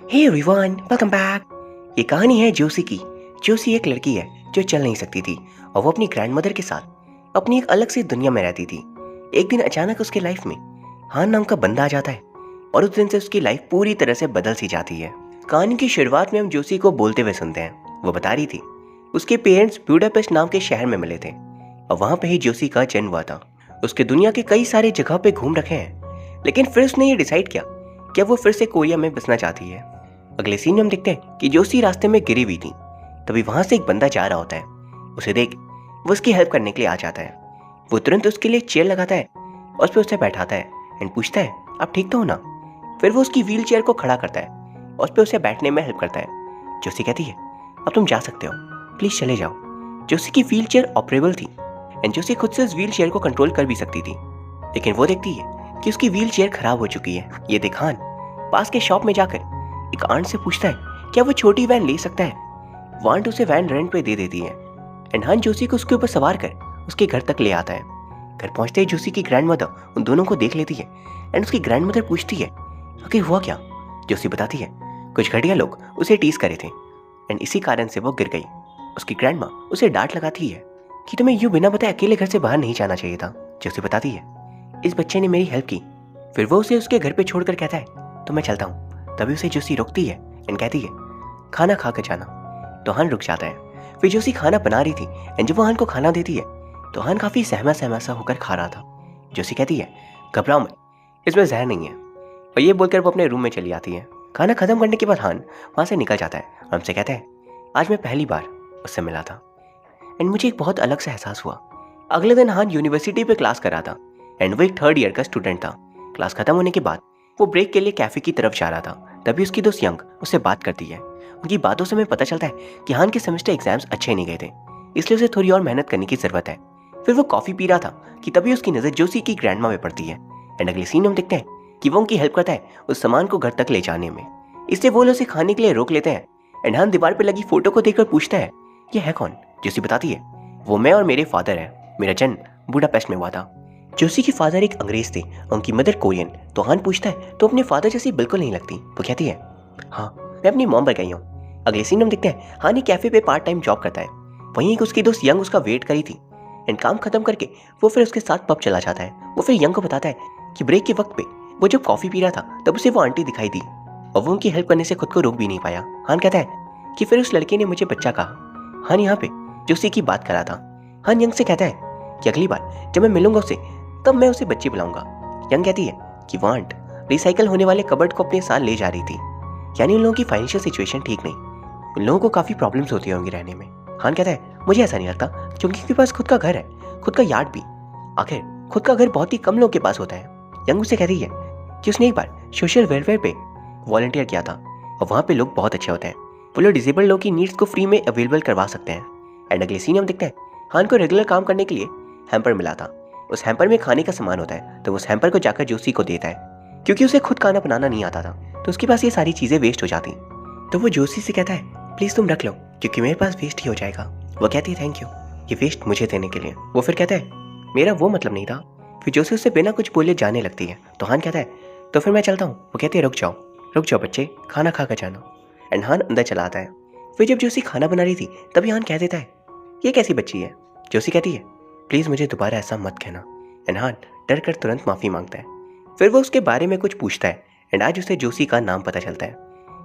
Hey everyone, welcome back. ये कहानी है जोसी की। जोसी एक लड़की है जो चल नहीं सकती थी और वो अपनी ग्रैंडमदर के साथ अपनी एक अलग सी दुनिया में रहती थी। एक दिन अचानक उसके लाइफ में हान नाम का बंदा आ जाता है और उस दिन से उसकी लाइफ पूरी तरह से बदल सी जाती है। कहानी की शुरुआत में हम जोसी को बोलते हुए सुनते हैं। वो बता रही थी उसके पेरेंट्स बुडापेस्ट नाम के शहर में मिले थे और वहाँ पे ही जोसी का जन्म हुआ था। उसके दुनिया के कई सारे जगह पे घूम रखे हैं, लेकिन फिर उसने ये डिसाइड किया कि वो फिर से कोरिया में बसना चाहती है। अगले सीन में हम देखते हैं कि जोसी रास्ते में गिरी हुई थी। तभी वहां से एक बंदा जा रहा होता है। उसे देख वो उसकी हेल्प करने के लिए आ जाता है। वो तुरंत उसके लिए चेयर लगाता है और उस पर उसे बैठाता है एंड पूछता है, आप ठीक तो हो ना? फिर वो उसकी व्हील चेयर को खड़ा करता है और उस पर उसे बैठने में हेल्प करता है। जोसी कहती है, अब तुम जा सकते हो, प्लीज चले जाओ। जोसी की व्हील चेयर ऑपरेबल थी एंड जोसी खुद से उस व्हील चेयर को कंट्रोल कर भी सकती थी, लेकिन वो देखती है कि उसकी व्हील चेयर खराब हो चुकी है। ये देख हान पास के शॉप में जाकर एक आंट से पूछता है क्या वो छोटी वैन ले सकता है। वो आंट उसे वैन रेंट पे दे देती है एंड हान जोसी को उसके ऊपर सवार कर उसके घर तक ले आता है। घर पहुंचते ही जोसी की ग्रैंडमदर उन दोनों को देख लेती है एंड उसकी ग्रैंडमदर पूछती है आखिर हुआ क्या। जोसी बताती है कुछ घटिया लोग उसे टीज करे थे एंड इसी कारण से वो गिर गई। उसकी ग्रैंडमा उसे डांट लगाती है कि तुम्हें यूं बिना बताए अकेले घर से बाहर नहीं जाना चाहिए था। जोसी बताती है इस बच्चे ने मेरी हेल्प की। फिर वो उसे उसके घर पे छोड़कर कहता है तो मैं चलता हूँ। तभी उसे जोसी रोकती है एंड कहती है खाना खा कर जाना। तो हान रुक जाता है। फिर जोसी खाना बना रही थी एंड जब वो हान को खाना देती है तो हान काफी सहमा सहमा सा होकर खा रहा था। जोसी कहती है घबराओ मत, इसमें जहर नहीं है। और ये बोलकर वो अपने रूम में चली आती है। खाना खत्म करने के बाद हान वहां से निकल जाता है और हमसे कहता है आज मैं पहली बार उससे मिला था एंड मुझे एक बहुत अलग सा एहसास हुआ। अगले दिन हान यूनिवर्सिटी पे क्लास कर रहा था एंड वो एक 3rd ईयर का स्टूडेंट था। क्लास खत्म होने के बाद वो ब्रेक के लिए कैफे की तरफ जा रहा था। तभी उसकी दोस्त यंग उससे बात करती है। उनकी बातों से हमें पता चलता है कि हान के सेमेस्टर एग्जाम्स अच्छे नहीं गए थे, इसलिए उसे थोड़ी और मेहनत करने की जरूरत है। फिर वो कॉफी पी रहा था कि तभी उसकी नजर जोसी की ग्रैंडमा में पड़ती है एंड अगले सीन में हम देखते हैं कि वो उनकी हेल्प करता है उस सामान को घर तक ले जाने में। इसलिए वो उसे खाने के लिए रोक लेते हैं एंड हान दीवार पर लगी फोटो को देखकर पूछता है ये है कौन। जोसी बताती है वो मैं और मेरे फादर है, मेरा जन्म बुडापेस्ट में हुआ था। जोसी के फादर एक अंग्रेज थे और उनकी मदर कोरियन। तो हान पूछता है तो अपने फादर जैसी बिल्कुल नहीं लगती। वो कहती है हाँ मैं अपनी मॉम पर गई हूँ। अगले सीन हम देखते हैं हान एक कैफे पे पार्ट टाइम जॉब करता है। वहीं एक उसकी दोस्त यंग उसका वेट करी थी एंड काम खत्म करके वो फिर उसके साथ पब चला जाता है। वो फिर यंग को बताता है कि ब्रेक के वक्त पे वो जब कॉफी पी रहा था तब उसे वो आंटी दिखाई दी और वो उनकी हेल्प करने से खुद को रोक भी नहीं पाया। हान कहता है कि फिर उस लड़के ने मुझे बच्चा कहा। हान यहाँ पे जोसी की बात करा था। हान यंग से कहता है कि अगली बार जब मैं मिलूंगा उसे तब मैं उसे बच्ची बुलाऊंगा। यंग कहती है कि वो आंट रिसाइकल होने वाले कबर्ड को अपने साथ ले जा रही थी, यानी उन लोगों की फाइनेंशियल सिचुएशन ठीक नहीं, उन लोगों को काफी प्रॉब्लम्स होती होंगी रहने में। हान कहता है मुझे ऐसा नहीं लगता क्योंकि उनके पास खुद का घर है, खुद का यार्ड भी। आखिर खुद का घर बहुत ही कम लोगों के पास होता है। यंग उसे कहती है कि उसने एक बार सोशल वेलफेयर पे वॉलंटियर किया था और वहाँ पे लोग बहुत अच्छे होते हैं, वो लोग डिसेबल्ड लोगों की नीड्स को फ्री में अवेलेबल करवा सकते हैं। एंड अगले सीन हम देखते हैं हान को रेगुलर काम करने के लिए हैम्पर मिला था। उस हैम्पर में खाने का सामान होता है तो उस हैम्पर को जाकर जोसी को देता है। क्योंकि उसे खुद खाना बनाना नहीं आता था तो उसके पास ये सारी चीजें वेस्ट हो जाती। तो वो जोसी से कहता है प्लीज तुम रख लो क्योंकि मेरे पास वेस्ट ही हो जाएगा। वो कहती है थैंक यू ये वेस्ट मुझे देने के लिए। वो फिर कहता है मेरा वो मतलब नहीं था। फिर जोसी उससे बिना कुछ बोले जाने लगती है। तो हान कहता है तो फिर मैं चलता हूँ। वो कहती है रुक जाओ बच्चे, खाना खा कर जाना। एंड हान अंदर चला आता है। फिर जब जोसी खाना बना रही थी तभी हान कह देता है ये कैसी बच्ची है। जोसी कहती है प्लीज मुझे दोबारा ऐसा मत कहना। एंड हान डर कर तुरंत माफी मांगता है। फिर वो उसके बारे में कुछ पूछता है एंड आज उसे जोसी का नाम पता चलता है।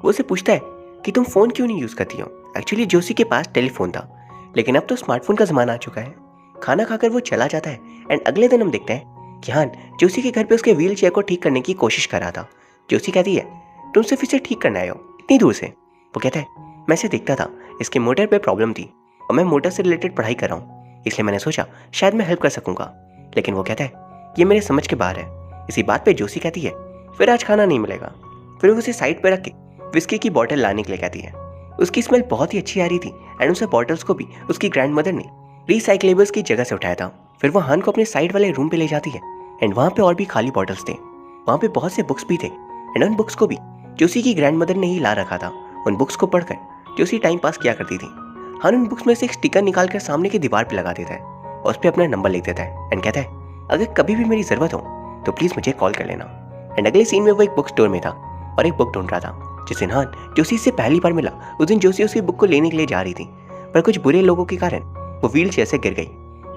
वो उसे पूछता है कि तुम फोन क्यों नहीं यूज करती हो। एक्चुअली जोसी के पास टेलीफोन था लेकिन अब तो स्मार्टफोन का जमाना आ चुका है। खाना खाकर वो चला जाता है एंड अगले दिन हम देखते हैं कि हान जोसी के घर पे उसके व्हील चेयर को ठीक करने की कोशिश कर रहा था। जोसी कहती है तुम सिर्फ इसे ठीक करने आए हो इतनी दूर से। वो कहता है मैं इसे देखता था, इसके मोटर पे प्रॉब्लम थी और मैं मोटर से रिलेटेड पढ़ाई कर रहा हूँ, इसलिए मैंने सोचा शायद मैं हेल्प कर सकूंगा। लेकिन वो कहता है ये मेरे समझ के बाहर है। इसी बात पे जोसी कहती है फिर आज खाना नहीं मिलेगा। फिर वो उसे साइड पे रख के विस्की की बॉटल लाने के लिए कहती है। उसकी स्मेल बहुत ही अच्छी आ रही थी एंड उसे बॉटल्स को भी उसकी ग्रैंडमदर ने रिसाइकलेबल्स की जगह से उठाया था। फिर वो हान को अपने साइड वाले रूम पे ले जाती है एंड वहाँ पे और भी खाली बॉटल्स थे। वहाँ पे बहुत से बुक्स भी थे एंड उन बुक्स को भी जोसी की ग्रैंडमदर ने ही ला रखा था। उन बुक्स को पढ़कर जोसी टाइम पास किया करती थी। हान उन बुक्स में से एक स्टिकर निकालकर सामने की दीवार पे लगा देता है और उस पर अपना नंबर लिख देता है एंड कहता है अगर कभी भी मेरी जरूरत हो तो प्लीज मुझे कॉल कर लेना। एंड अगले सीन में वो एक बुक स्टोर में था और एक बुक ढूंढ रहा था जिस दिन हान जोशी से पहली बार मिला उस दिन जोशी उसकी बुक को लेने के लिए जा रही थी, पर कुछ बुरे लोगों के कारण वो व्हील चेयर से गिर गई,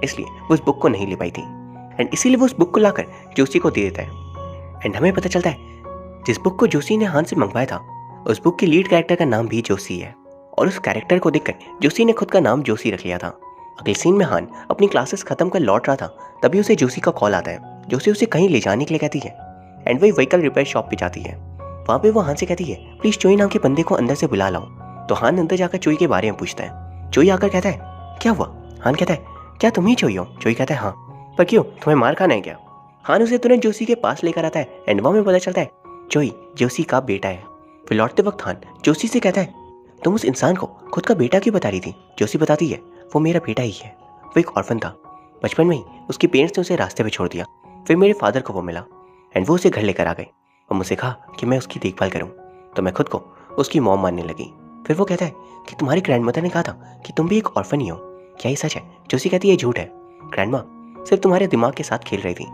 इसलिए वो उस बुक को नहीं ले पाई थी। एंड इसीलिए वो उस बुक को लाकर जोशी को दे देता है। एंड हमें पता चलता है जिस बुक को जोशी ने हान से मंगवाया था उस बुक के लीड कैरेक्टर का नाम भी जोशी है, और उस कैरेक्टर को देखकर जोशी ने खुद का नाम जोशी रख लिया था। अगले सीन में हान अपनी क्लासेस खत्म कर लौट रहा था, तभी उसे जोशी का कॉल आता है। जोशी उसे कहीं ले जाने के लिए कहती है एंड वही व्हीकल रिपेयर शॉप पे जाती है। वहाँ पे वो हान से कहती है प्लीज चोई नाम के बंदे को अंदर से बुला लाओ। तो हान अंदर जाकर चोई के बारे में पूछता है। चोई आकर कहता है क्या हुआ? हान कहता है क्या तुम ही चोई हो? चोई कहता है हाँ। पर क्यों, तुम्हें मार खाना है क्या? हान उसे तुरंत जोशी के पास लेकर आता है एंड वहाँ में पता चलता है चोई जोशी का बेटा है। फिर लौटते वक्त हान जोशी से कहता है तुम उस इंसान को खुद का बेटा क्यों बता रही थी? जोशी बताती है वो मेरा बेटा ही है, वो एक ऑर्फन था, बचपन में ही उसके पेरेंट्स ने उसे रास्ते पे छोड़ दिया, फिर मेरे फादर को वो मिला एंड वो उसे घर लेकर आ गए और मुझसे कहा कि मैं उसकी देखभाल करूं, तो मैं खुद को उसकी मॉम मानने लगी। फिर वो कहता है कि तुम्हारी ग्रैंडमदर ने कहा था कि तुम भी एक ऑर्फन ही हो, क्या ये सच है? जोशी कहती है झूठ है, ग्रैंडमा सिर्फ तुम्हारे दिमाग के साथ खेल रही थी।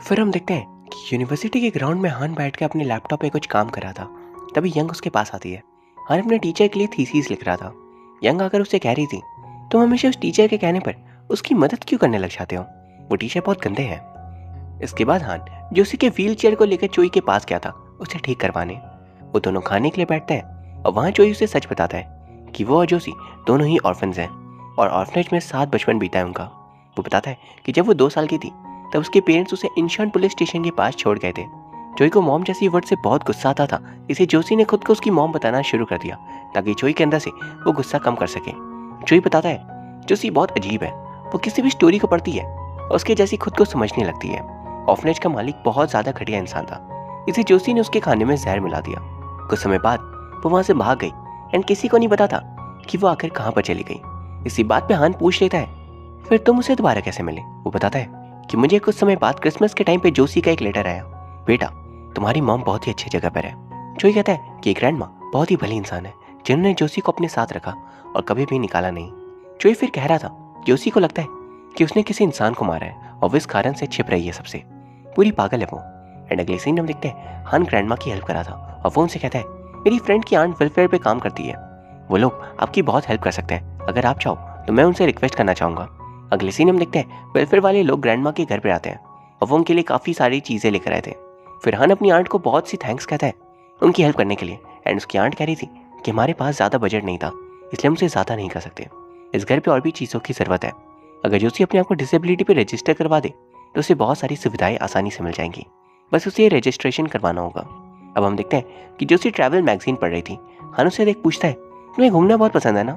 फिर हम देखते हैं कि यूनिवर्सिटी के ग्राउंड में हान बैठ के अपने लैपटॉप पे कुछ काम कर रहा था, तभी यंग उसके पास आती है। हान अपने टीचर के लिए थीसिस लिख रहा था। यंग आकर उससे कह रही थी तुम हमेशा उस टीचर के कहने पर उसकी मदद क्यों करने लग जाते हो, वो टीचर बहुत गंदे हैं। इसके बाद हान जोशी के व्हील चेयर को लेकर चोई के पास गया था उसे ठीक करवाने। वो दोनों खाने के लिए बैठते हैं और वहाँ चोई उसे सच बताता है कि वो और जोशी दोनों ही ऑर्फन्स हैं और ऑर्फनेज में 7 बचपन बीता है उनका। वो बताता है कि जब वो 2 साल की थी तब उसके पेरेंट्स उसे इंशान पुलिस स्टेशन के पास छोड़ गए थे। चोई को मॉम जैसी वर्ड से बहुत गुस्सा आता था, इसे जोशी ने खुद को उसकी मॉम बताना शुरू कर दिया ताकि चोई के अंदर से वो गुस्सा कम कर सके। चोई बताता है जोशी बहुत अजीब है, वो किसी भी स्टोरी को पढ़ती है और उसके जैसी खुद को समझने लगती है। ऑर्फनेज का मालिक बहुत ज्यादा घटिया इंसान था, इसे जोशी ने उसके खाने में जहर मिला दिया। कुछ समय बाद वो वहां से भाग गई एंड किसी को नहीं पता था कि वो आखिर कहाँ पर चली गई। इसी बात पे हान पूछ लेता है फिर तुम उसे दोबारा कैसे मिले? वो बताता है कि मुझे कुछ समय बाद क्रिसमस के टाइम पे जोशी का एक लेटर आया, बेटा तुम्हारी मॉम बहुत ही अच्छी जगह पर है। चोई कहता है कि ग्रैंडमा बहुत ही भली इंसान है जिन्होंने जोशी को अपने साथ रखा और कभी भी निकाला नहीं। चोई फिर कह रहा था जोशी को लगता है कि उसने किसी इंसान को मारा है और वो इस कारण से छिप रही है सबसे, पूरी पागल है वो। एंड अगले सीन हम देखते हैं हान ग्रैंडमा की हेल्प करा था और वो उनसे कहता है मेरी फ्रेंड की आंट वेलफेयर पे काम करती है, वो लोग आपकी बहुत हेल्प कर सकते हैं, अगर आप चाहो तो मैं उनसे रिक्वेस्ट करना चाहूँगा। अगले सीन हम देखते हैं वेलफेयर वाले लोग ग्रैंडमा के घर पे आते हैं और वो उनके लिए काफ़ी सारी चीज़ें लेकर आए थे। फिर हान अपनी आंट को बहुत सी थैंक्स कहता है उनकी हेल्प करने के लिए एंड उसकी आंट कह रही थी कि हमारे पास ज़्यादा बजट नहीं था इसलिए हम उसे ज़्यादा नहीं कर सकते, इस घर पे और भी चीज़ों की ज़रूरत है, अगर जोशी अपने आप को डिसेबिलिटी पे रजिस्टर करवा दे तो उसे बहुत सारी सुविधाएं आसानी से मिल जाएंगी, बस उसे रजिस्ट्रेशन करवाना होगा। अब हम देखते हैं कि जोशी ट्रैवल मैगजीन पढ़ रही थी। हान उससे देख पूछता है तुम्हें घूमना बहुत पसंद है ना,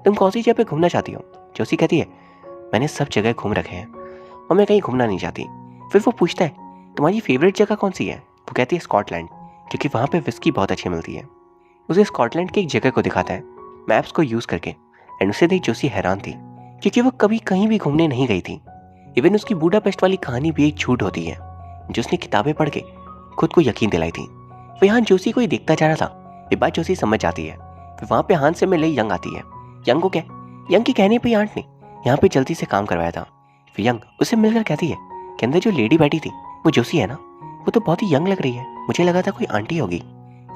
तुम कौन सी जगह पे घूमना चाहती हो? जोशी कहती है मैंने सब जगह घूम रखे हैं और मैं कहीं घूमना नहीं चाहती। फिर वो पूछता है तुम्हारी फेवरेट जगह कौन सी है? वो कहती है स्कॉटलैंड, क्योंकि वहाँ पे विस्की बहुत अच्छी मिलती है। उसे स्कॉटलैंड की एक जगह को दिखाता है मैप्स को यूज़ करके एंड उसे देख जोशी हैरान थी क्योंकि वो कभी कहीं भी घूमने नहीं गई थी। इवन उसकी बूडापेस्ट वाली कहानी भी एक झूठ होती है जो उसने किताबें पढ़ के खुद को यकीन दिलाई थी। वो यहाँ जोशी को ही देखता जा रहा था, ये बात जोशी समझ जाती है। फिर वहाँ पे हान से मिलने यंग आती है। यंग को क्या, यंग के कहने पे आंट ने यहाँ पे जल्दी से काम करवाया था। फिर यंग उसे मिलकर कहती है कि अंदर जो लेडी बैठी थी वो जोशी है ना, वो तो बहुत ही यंग लग रही है, मुझे लगा था कोई आंटी होगी।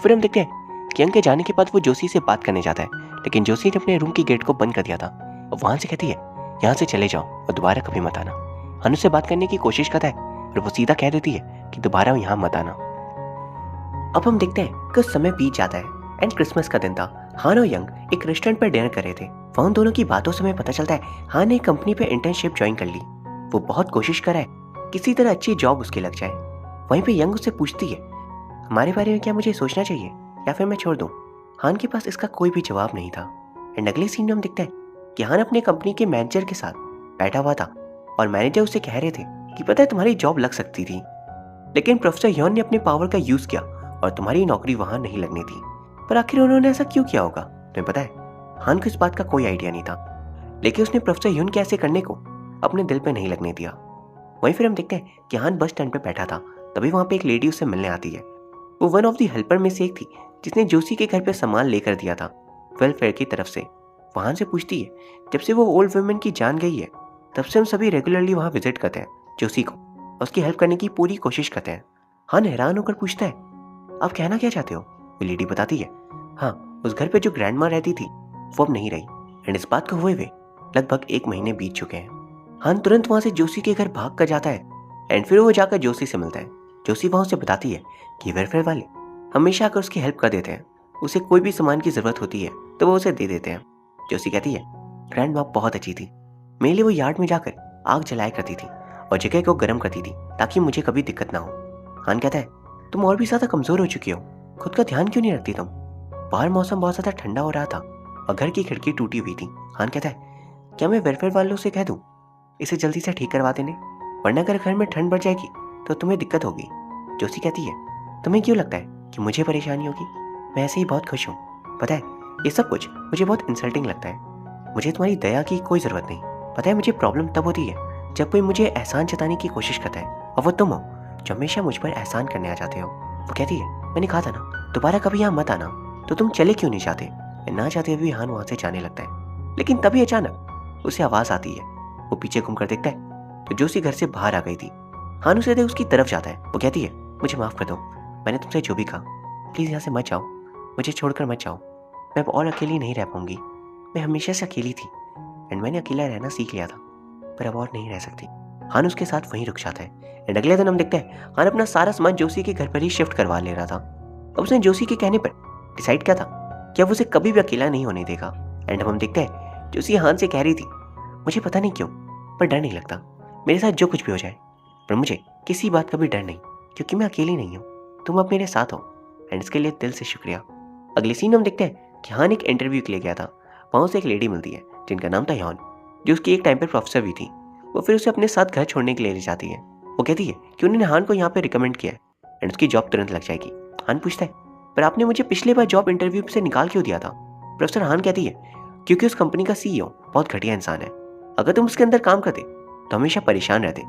फिर हम देखते हैं कि यंग के जाने के बाद वो जोशी से बात करने जाता है, लेकिन जोशी ने अपने रूम की गेट को बंद कर दिया था और वहां से कहती है यहाँ से चले जाओ और दोबारा कभी मत आना। हान उससे बात करने की कोशिश करता है और वो सीधा कह देती है कि दोबारा यहाँ मत आना। अब हम देखते हैं कुछ समय बीत जाता है एंड क्रिसमस का दिन था। हान और यंग एक रेस्टोरेंट पर डिनर कर रहे थे। वहाँ उन दोनों की बातों से हमें पता चलता है हान ने एक कंपनी पे इंटर्नशिप ज्वाइन कर ली। वो बहुत कोशिश कर रहा है किसी तरह अच्छी जॉब उसकी लग जाए। वहीं पे यंग उससे पूछती है हमारे बारे में क्या मुझे सोचना चाहिए या फिर मैं छोड़ दूं? हान के पास इसका कोई भी जवाब नहीं था। एंड अगले सीन में हम देखते हैं कि हान अपने कंपनी के मैनेजर के साथ बैठा हुआ था और मैनेजर उससे कह रहे थे कि पता है तुम्हारी जॉब लग सकती थी, लेकिन प्रोफेसर यॉन ने अपने पावर का यूज किया और तुम्हारी नौकरी वहां नहीं लगनी थी। पर आखिर उन्होंने ऐसा क्यों किया होगा तुम्हें पता है? हान को इस बात का कोई आइडिया नहीं था, लेकिन उसने प्रोफेसर यून के ऐसे करने को अपने दिल पे नहीं लगने दिया। वहीं फिर हम देखते हैं कि हान बस स्टैंड पे बैठा था, तभी वहां पे एक लेडी उससे मिलने आती है। वो वन ऑफ दी हेल्पर में से एक थी जिसने जोशी के घर पे सामान लेकर दिया था वेलफेयर की तरफ से। वहां से पूछती है जब से वो ओल्ड वुमेन की जान गई है तब से हम सभी रेगुलरली वहां विजिट करते हैं जोशी को, उसकी हेल्प करने की पूरी कोशिश करते हैं। हान हैरान होकर पूछता है आप कहना क्या चाहते हो? वो लेडी बताती है हाँ, उस घर पे जो ग्रैंड माँ रहती थी वो अब नहीं रही एंड इस बात को हुए लगभग 1 महीने बीत चुके हैं। हान तुरंत वहां से जोशी के घर भाग कर जाता है एंड फिर वो जाकर जोशी से मिलता है। जोशी वहां उसे बताती है कि वेलफेयर वाले हमेशा आकर उसकी हेल्प कर देते हैं, उसे कोई भी सामान की जरूरत होती है तो वो उसे दे देते हैं। जोशी कहती है ग्रैंड माँ बहुत अच्छी थी, मेरे लिए वो यार्ड में जाकर आग जलाया करती थी और जगह को गर्म करती थी ताकि मुझे कभी दिक्कत ना हो। हान कहता है तुम और भी ज्यादा कमजोर हो चुकी हो, खुद का ध्यान क्यों नहीं रखती तुम? बाहर मौसम बहुत ज्यादा ठंडा हो रहा था और घर की खिड़की टूटी हुई थी। हान कहता है क्या मैं वेलफेयर वालों से कह दूं इसे जल्दी से ठीक करवा देने, वरना अगर घर में ठंड बढ़ जाएगी तो तुम्हें दिक्कत होगी। जोशी कहती है तुम्हें क्यों लगता है कि मुझे परेशानी होगी? मैं ऐसे ही बहुत खुश हूँ। पता है ये सब कुछ मुझे बहुत इंसल्टिंग लगता है, मुझे तुम्हारी दया की कोई जरूरत नहीं। पता है मुझे प्रॉब्लम तब होती है जब कोई मुझे एहसान जताने की कोशिश करता है और वो तुम हो जो हमेशा मुझ पर एहसान करने आ जाते हो। वो कहती है मैंने कहा था ना दोबारा कभी यहाँ मत आना, तो तुम चले क्यों नहीं जाते? ना चाहते हुए हान वहां से जाने लगता है, लेकिन तभी अचानक उसे आवाज आती है। वो पीछे घूमकर देखता है तो जोशी घर से बाहर आ गई थी। हान उसे देख उसकी तरफ जाता है। वो कहती है मुझे माफ कर दो, मैंने तुमसे जो भी कहा, प्लीज यहाँ से मत जाओ, मुझे छोड़कर मत जाओ, मैं अब और अकेली नहीं रह पाऊंगी। मैं हमेशा से अकेली थी एंड मैंने अकेला रहना सीख लिया था, पर अब और नहीं रह सकती। हान उसके साथ वहीं रुक जाता है एंड अगले दिन हम देखते हैं हान अपना सारा सामान जोशी के घर पर ही शिफ्ट करवा ले रहा था। अब उसने जोशी के कहने पर डिसाइड किया था कि अब उसे कभी भी अकेला नहीं होने देगा। एंड हम देखते हैं जोशी हान से कह रही थी मुझे पता नहीं क्यों पर डर नहीं लगता, मेरे साथ जो कुछ भी हो जाए, पर मुझे किसी बात का भी डर नहीं क्योंकि मैं अकेली नहीं हूँ, तुम अब मेरे साथ हो एंड इसके लिए दिल से शुक्रिया। अगले सीन हम देखते हैं कि हान एक इंटरव्यू के लिए गया था। वहाँ उसे एक लेडी मिलती है जिनका नाम था यॉन, जो उसकी एक टाइम पर प्रोफेसर भी थी। वो फिर उसे अपने साथ घर छोड़ने के लिए ले जाती है। वो कहती है कि उन्होंने हान को यहाँ पे रिकमेंड किया है एंड उसकी जॉब तुरंत लग जाएगी। हान पूछता है पर आपने मुझे पिछले बार जॉब इंटरव्यू से निकाल क्यों दिया था? प्रोफेसर हान कहती है क्योंकि उस कंपनी का सीईओ बहुत घटिया इंसान है, अगर तुम उसके अंदर काम करते तो हमेशा परेशान रहते,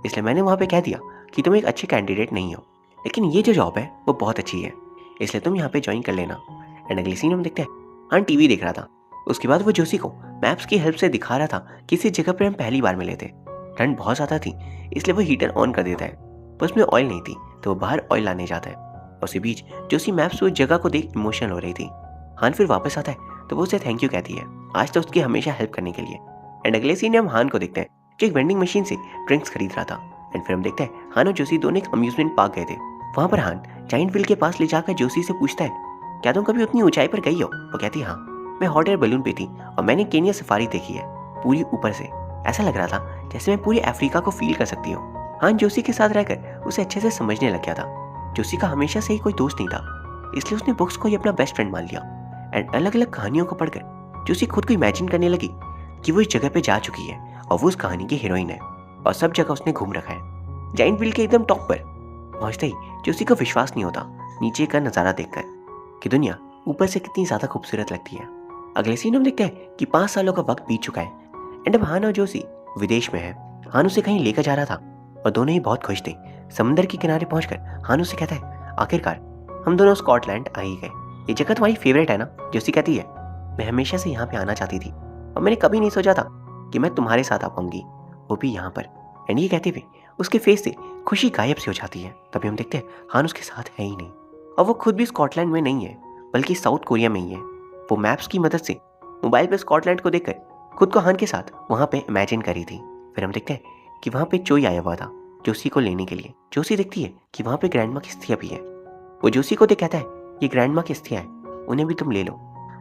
इसलिए मैंने वहाँ पे कह दिया कि तुम एक अच्छे कैंडिडेट नहीं हो, लेकिन ये जो जॉब है वो बहुत अच्छी है, इसलिए तुम यहाँ पे ज्वाइन कर लेना। एंड अगले सीन हम देखते हैं हान टीवी देख रहा था। उसके बाद वो जोशी को मैप्स की हेल्प से दिखा रहा था किसी जगह पर हम पहली बार मिले थे। ठंड बहुत ज़्यादा थी इसलिए वो हीटर ऑन कर देता है, पर उसमें ऑयल नहीं थी तो वो बाहर ऑयल लाने जाता है। उसी बीच जोशी मैप्स उस जगह को देख इमोशनल हो रही थी। हान फिर वापस आता है तो वो उसे थैंक यू कहती है, आज तो उसकी हमेशा हेल्प करने के लिए। एंड अगले सीन में हम हान को देखते हैं जो एक वेंडिंग मशीन से ड्रिंक्स खरीद रहा था। एंड फिर हम देखते हैं हान और जोशी दोनों एक अम्यूजमेंट पार्क गए थे। वहाँ पर हान जाइंट व्हील के पास ले जाकर जोशी से पूछता है क्या तुम कभी उतनी ऊंचाई पर गई हो? वो कहती है हाँ, मैं हॉट एयर बलून पे थी और मैंने केनिया सफारी देखी है पूरी ऊपर से, ऐसा लग रहा था जैसे मैं पूरी अफ्रीका को फील कर सकती हूँ। हान जोशी के साथ रहकर उसे अच्छे से समझने लग गया था। जोशी का हमेशा से ही कोई दोस्त नहीं था, इसलिए उसने बुक्स को ही अपना बेस्ट फ्रेंड मान लिया। एंड अलग अलग कहानियों को पढ़कर जोशी खुद को इमेजिन करने लगी कि वो इस जगह पे जा चुकी है और वो उस कहानी की हीरोइन है और सब जगह उसने घूम रखा है। जाइंट व्हील के एकदम टॉप पर पहुंचते ही जोशी को विश्वास नहीं होता नीचे का नजारा देखकर कि दुनिया ऊपर से कितनी ज्यादा खूबसूरत लगती है। अगले सीन हम देखते हैं कि 5 सालों का वक्त बीत चुका है एंड अब हान और जोशी विदेश में है। हान उसे कहीं लेकर जा रहा था और दोनों ही बहुत खुश थे। समंदर के किनारे पहुंचकर हान उसे कहता है आखिरकार हम दोनों स्कॉटलैंड आ ही गए, ये जगह तुम्हारी फेवरेट है ना? जोशी कहती है मैं हमेशा से यहाँ पे आना चाहती थी और मैंने कभी नहीं सोचा था कि मैं तुम्हारे साथ आ पाऊंगी, वो भी यहाँ पर। एंड ये कहते हुए उसके फेस से खुशी गायब सी हो जाती है। तभी हम देखते हैं हान उसके साथ है ही नहीं और वो खुद भी स्कॉटलैंड में नहीं है बल्कि साउथ कोरिया में ही है। वो मैप्स की मदद से मोबाइल पर स्कॉटलैंड को देखकर खुद को हान के साथ वहाँ पे इमेजिन करी थी। फिर हम देखते हैं कि वहाँ पे चोई आया हुआ था जोशी को लेने के लिए। जोशी देखती है कि वहाँ पे ग्रैंड माँ की अस्थियाँ भी है। वो जोशी को देख कहता है ये ग्रैंड माँ की अस्थियाँ है, उन्हें भी तुम ले लो।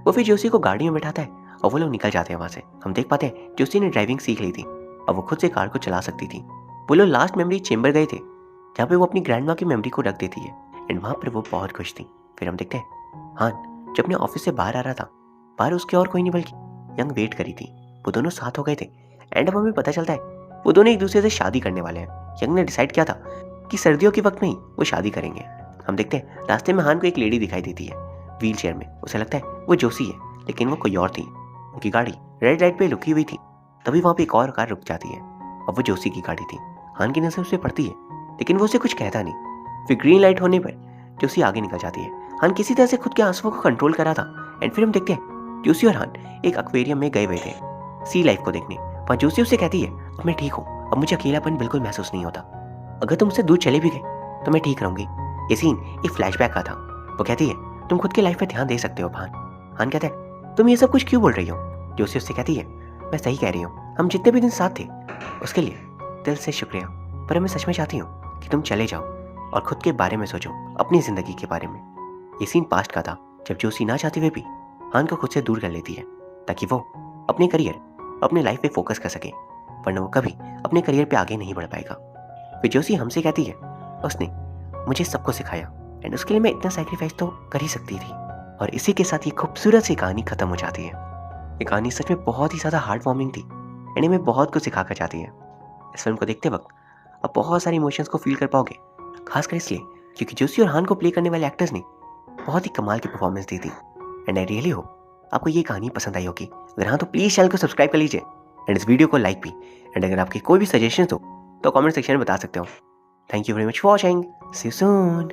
वो फिर जोशी को गाड़ी में बैठाता है और वो लोग निकल जाते हैं वहाँ से। हम देख पाते हैं जोशी ने ड्राइविंग सीख ली थी और वो खुद से कार को चला सकती थी। वो लोग लास्ट मेमोरी चेम्बर गए थे जहाँ पे वो अपनी ग्रैंड माँ की मेमोरी को रख देती है एंड वहाँ पर वो बहुत खुश थी। फिर हम देखते हैं हान जब अपने ऑफिस से बाहर आ रहा था, बाहर उसके और कोई नहीं बल्कि यंग वेट करी थी। वो दोनों साथ हो गए थे एंड अब हमें पता चलता है वो दोनों एक दूसरे से शादी करने वाले हैं। यंग ने डिसाइड किया था कि सर्दियों के वक्त में ही वो शादी करेंगे। हम देखते हैं रास्ते में हान को एक लेडी दिखाई देती है व्हील चेयर में। उसे लगता है वो जोशी है लेकिन वो कोई और थी। उनकी गाड़ी रेड लाइट पे रुकी हुई थी, तभी वहाँ पे एक और कार रुक जाती है और वो जोशी की गाड़ी थी। हान की नजर उसे पड़ती है लेकिन वो उसे कुछ कहता नहीं। फिर ग्रीन लाइट होने पर जोशी आगे निकल जाती है। हान किसी तरह से खुद के आंसुओं को कंट्रोल कर रहा था एंड फिर हम देखते हैं जोशी और हान एक एक्वेरियम में गए हुए थे सी लाइफ को देखने। वहाँ जोशी उसे कहती है अब मैं ठीक हूँ, अब मुझे अकेलापन बिल्कुल महसूस नहीं होता, अगर तुम मुझसे दूर चले भी गए तो मैं ठीक रहूंगी। ये सीन एक फ्लैशबैक का था। वो कहती है तुम खुद की लाइफ पे ध्यान दे सकते हो भान। हान कहता है तुम ये सब कुछ क्यों बोल रही हो। जोशी उससे कहती है मैं सही कह रही हूँ, हम जितने भी दिन साथ थे उसके लिए दिल से शुक्रिया, पर मैं सच में चाहती हूँ कि तुम चले जाओ और खुद के बारे में सोचो, अपनी जिंदगी के बारे में। ये सीन पास्ट का था, जब जोशी ना चाहते हुए भी हान को खुद से दूर कर लेती है ताकि वो अपने करियर, अपने लाइफ पे फोकस कर सके, वरना वो कभी अपने करियर पे आगे नहीं बढ़ पाएगा। फिर जोशी हमसे कहती है उसने मुझे सबको सिखाया एंड उसके लिए मैं इतना सैक्रिफाइस तो कर ही सकती थी। और इसी के साथ ये खूबसूरत सी कहानी खत्म हो जाती है। ये कहानी सच में बहुत ही ज़्यादा हार्ट वार्मिंग थी एंड हमें बहुत कुछ सिखा कर जाती है। इस फिल्म को देखते वक्त आप बहुत सारे इमोशंस को फील कर पाओगे, खासकर इसलिए क्योंकि जोशी और हान को प्ले करने वाले एक्टर्स ने बहुत ही कमाल की परफॉर्मेंस दी थी। एंड आई रियली होप आपको ये कहानी पसंद आई होगी। अगर हाँ तो प्लीज़ चैनल को सब्सक्राइब कर लीजिए एंड इस वीडियो को लाइक भी। एंड अगर आपके कोई भी सजेशन हो तो कमेंट सेक्शन में बता सकते हो। Thank you very much for watching, see you soon.